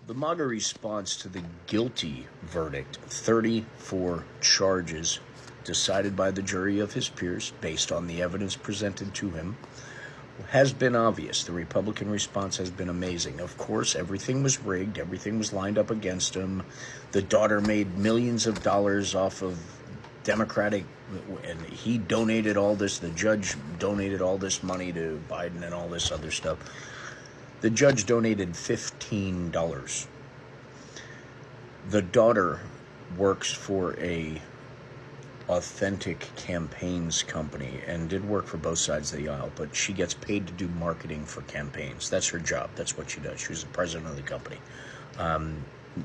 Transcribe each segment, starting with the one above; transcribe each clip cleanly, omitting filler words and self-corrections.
The Maga response to the guilty verdict, 34 charges decided by the jury of his peers based on the evidence presented to him, has been obvious. The Republican response has been amazing. Of course, everything was rigged. Everything was lined up against him. The daughter made millions of dollars off of Democratic, and he donated all this. The judge donated all this money to Biden and all this other stuff. The judge donated $15. The daughter works for a authentic campaigns company and did work for both sides of the aisle, but she gets paid to do marketing for campaigns. That's her job. That's what she does. She was the president of the company.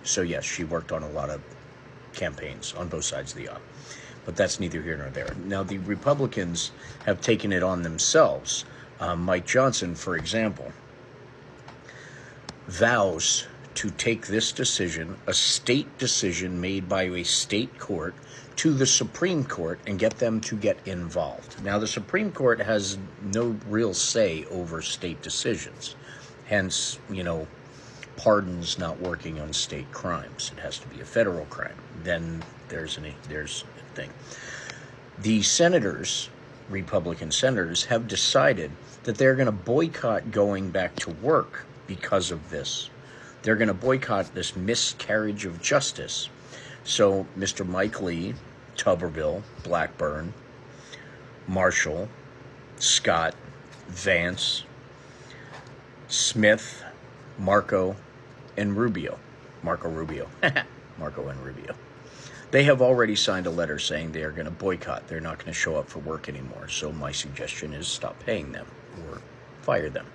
So yes, she worked on a lot of campaigns on both sides of the aisle, but that's neither here nor there. Now, the Republicans have taken it on themselves. Mike Johnson, for example, vows to take this decision, a state decision made by a state court, to the Supreme Court and get them to get involved. Now, the Supreme Court has no real say over state decisions. Hence, pardons not working on state crimes. It has to be a federal crime. Then there's a thing. The senators, Republican senators, have decided that they're going to boycott going back to work because of this. They're going to boycott this miscarriage of justice. So Mr. Mike Lee, Tuberville, Blackburn, Marshall, Scott, Vance, Smith, Marco and Rubio. They have already signed a letter saying they are going to boycott. They're not going to show up for work anymore. So my suggestion is stop paying them or fire them.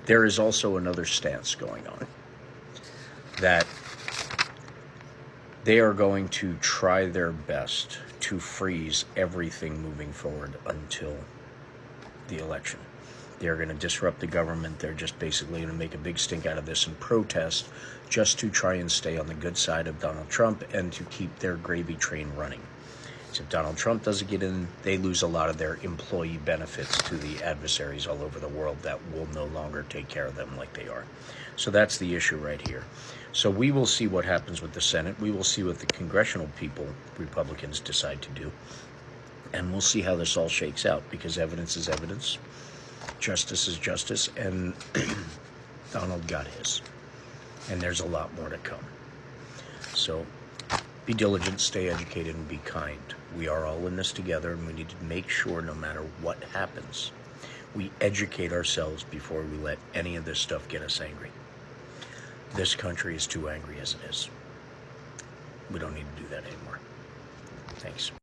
There is also another stance going on that they are going to try their best to freeze everything moving forward until the election. They're going to disrupt the government. They're just basically going to make a big stink out of this and protest just to try and stay on the good side of Donald Trump and to keep their gravy train running. So if Donald Trump doesn't get in, they lose a lot of their employee benefits to the adversaries all over the world that will no longer take care of them like they are. So that's the issue right here. So we will see what happens with the Senate. We will see what the congressional people, Republicans, decide to do. And we'll see how this all shakes out, because evidence is evidence. Justice is justice. And Donald got his. And there's a lot more to come. So be diligent, stay educated, and be kind. We are all in this together, and we need to make sure no matter what happens, we educate ourselves before we let any of this stuff get us angry. This country is too angry as it is. We don't need to do that anymore. Thanks.